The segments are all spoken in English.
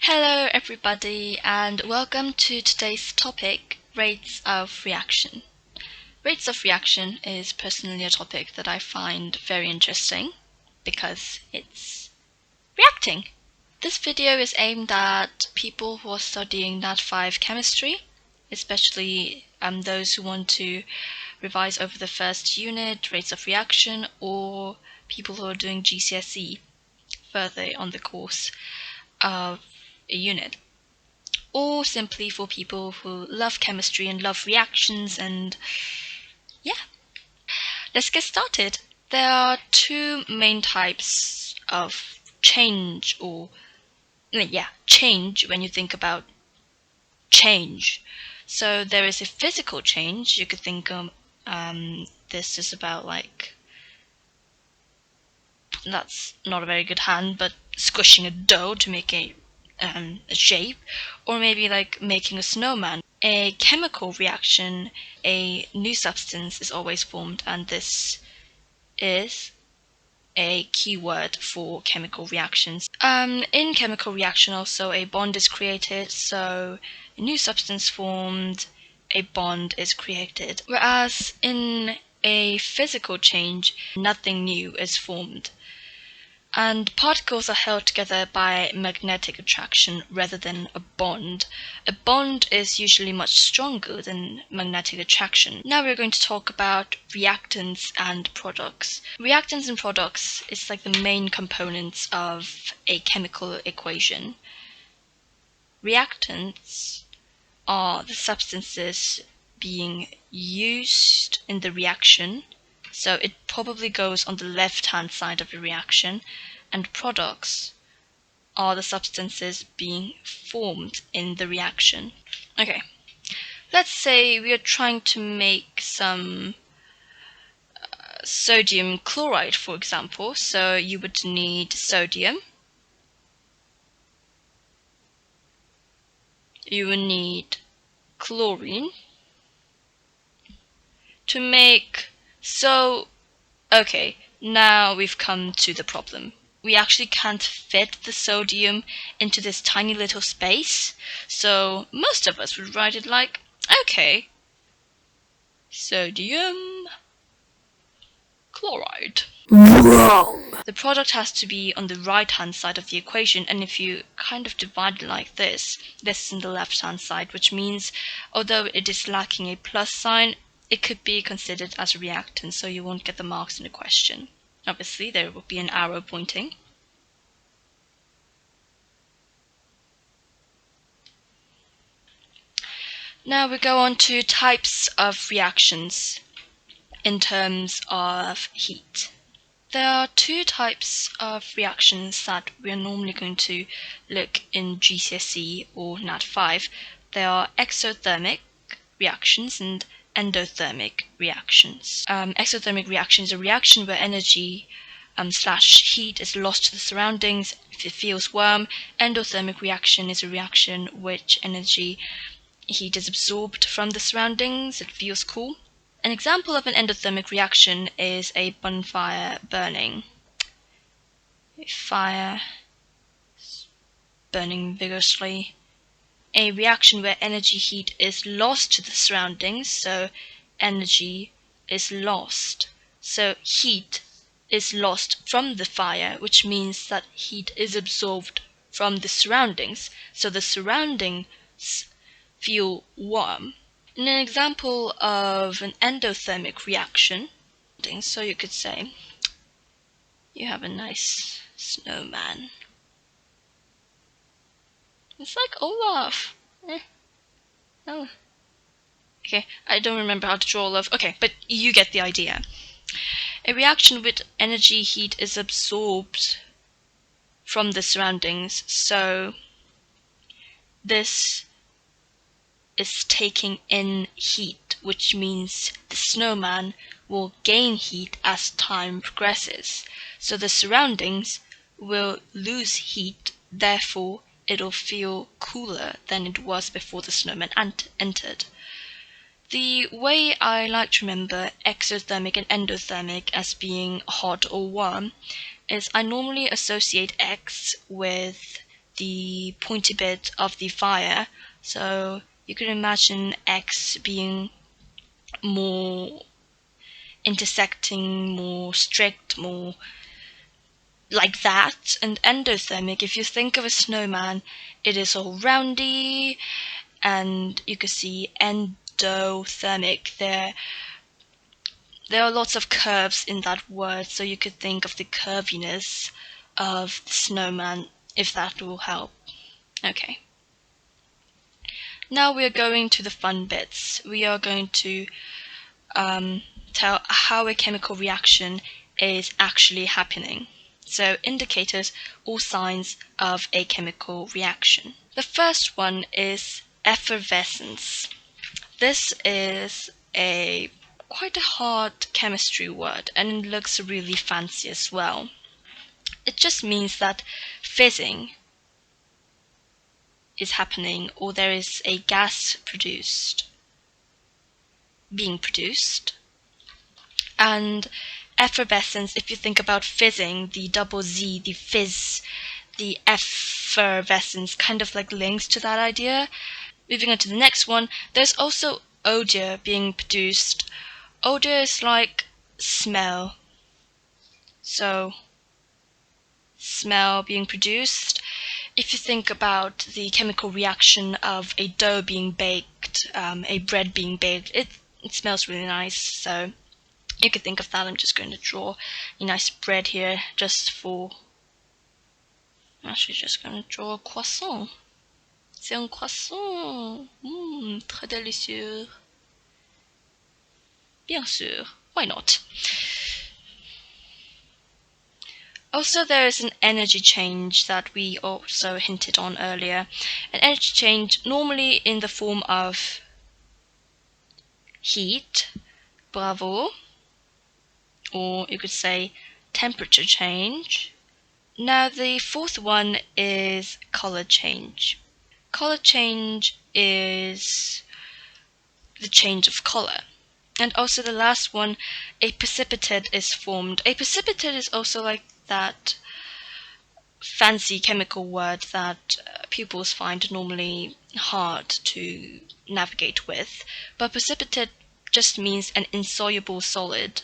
Hello everybody and welcome to today's topic, rates of reaction. Rates of reaction is personally a topic that I find very interesting because it's reacting. This video is aimed at people who are studying Nat 5 chemistry, especially those who want to revise over the first unit, rates of reaction, or people who are doing GCSE further on the course of a unit, or simply for people who love chemistry and love reactions. And yeah, let's get started. There are two main types of change, or change when you think about change. So there is a physical change. You could think of this is about, like, that's not a very good hand, but squishing a dough to make a shape, or maybe like making a snowman. A chemical reaction, a new substance is always formed, and this is a keyword for chemical reactions. In chemical reaction also a bond is created, so a new substance formed, a bond is created. Whereas in a physical change, nothing new is formed. And particles are held together by magnetic attraction rather than a bond. A bond is usually much stronger than magnetic attraction. Now we're going to talk about reactants and products. Reactants and products is like the main components of a chemical equation. Reactants are the substances being used in the reaction, so it probably goes on the left-hand side of the reaction, and products are the substances being formed in the reaction. Okay, let's say we are trying to make some sodium chloride, for example. So you would need sodium, you would need chlorine to make. Okay, now we've come to the problem. We actually can't fit the sodium into this tiny little space, so most of us would write it like, okay, sodium chloride. Wrong! The product has to be on the right-hand side of the equation, and if you kind of divide it like this is in the left-hand side, which means although it is lacking a plus sign, it could be considered as a reactant, so you won't get the marks in the question. Obviously, there will be an arrow pointing. Now we go on to types of reactions in terms of heat. There are two types of reactions that we are normally going to look in GCSE or Nat 5. There are exothermic reactions and endothermic reactions. Exothermic reaction is a reaction where energy slash heat is lost to the surroundings if it feels warm. Endothermic reaction is a reaction which energy heat is absorbed from the surroundings, it feels cool. An example of an endothermic reaction is a bonfire burning. A fire burning vigorously. A reaction where energy heat is lost to the surroundings, so energy is lost. So heat is lost from the fire, which means that heat is absorbed from the surroundings, so the surroundings feel warm. An example of an endothermic reaction, so you could say you have a nice snowman. It's like Olaf. Oh. Okay, I don't remember how to draw Olaf. Okay, but you get the idea. A reaction with energy heat is absorbed from the surroundings, so this is taking in heat, which means the snowman will gain heat as time progresses. So the surroundings will lose heat, therefore it'll feel cooler than it was before the snowman entered. The way I like to remember exothermic and endothermic as being hot or warm is I normally associate X with the pointy bit of the fire. So you can imagine X being more intersecting, more strict, more like that. And endothermic, if you think of a snowman, it is all roundy, and you can see endothermic there. There are lots of curves in that word, so you could think of the curviness of the snowman, if that will help. Okay. Now we are going to the fun bits. We are going to tell how a chemical reaction is actually happening. So indicators or signs of a chemical reaction. The first one is effervescence. This is quite a hard chemistry word, and it looks really fancy as well. It just means that fizzing is happening, or there is a gas being produced. And effervescence, if you think about fizzing, the double Z, the fizz, the effervescence kind of like links to that idea. Moving on to the next one, there's also odor being produced. Odor is like smell. So, smell being produced. If you think about the chemical reaction of a dough being baked, a bread being baked, it smells really nice. So you could think of that. I'm just going to draw a nice bread here I'm actually just going to draw a croissant. C'est un croissant. Très délicieux. Bien sûr. Why not? Also, there is an energy change that we also hinted on earlier. An energy change normally in the form of heat, bravo, or you could say temperature change. Now the fourth one is color change. Color change is the change of color. And also the last one, a precipitate is formed. A precipitate is also like that fancy chemical word that pupils find normally hard to navigate with. But precipitate just means an insoluble solid.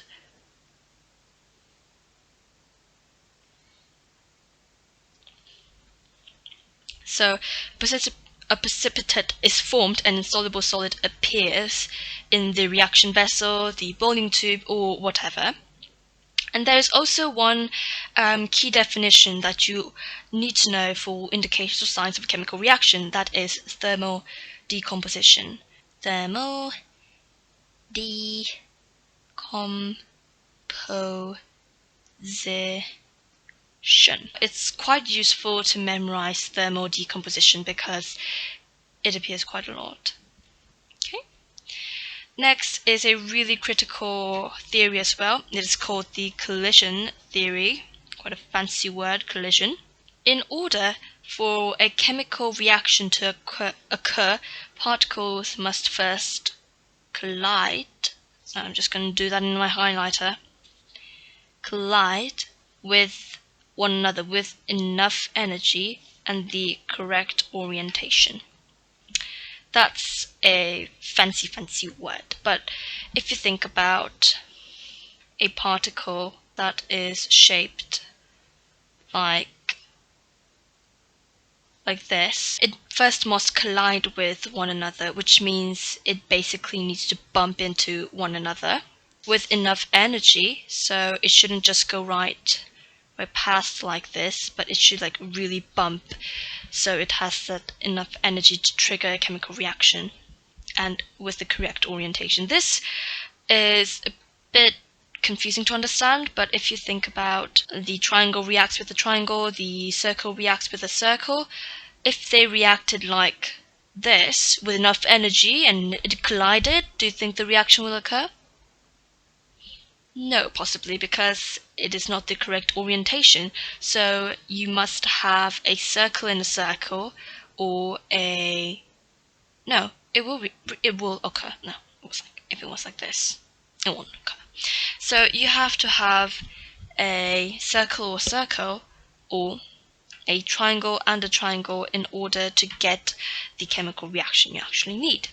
So a precipitate is formed, an insoluble solid appears in the reaction vessel, the boiling tube, or whatever. And there is also one key definition that you need to know for indicators or signs of a chemical reaction, that is thermal decomposition. Thermal decomposition. It's quite useful to memorize thermal decomposition because it appears quite a lot. Okay. Next is a really critical theory as well. It is called the collision theory. Quite a fancy word, collision. In order for a chemical reaction to occur, particles must first collide. So I'm just going to do that in my highlighter. Collide with one another with enough energy and the correct orientation. That's a fancy word, but if you think about a particle that is shaped like this, it first must collide with one another, which means it basically needs to bump into one another with enough energy, so it shouldn't just go right past like this, but it should like really bump, so it has that enough energy to trigger a chemical reaction, and with the correct orientation. This is a bit confusing to understand, but if you think about the triangle reacts with the triangle, the circle reacts with the circle, if they reacted like this with enough energy and it collided, do you think the reaction will occur? No, possibly because it is not the correct orientation. So you must have a circle in a circle, or no, it will occur. No, if it was like this, it won't occur. So you have to have a circle or a triangle and a triangle in order to get the chemical reaction you actually need.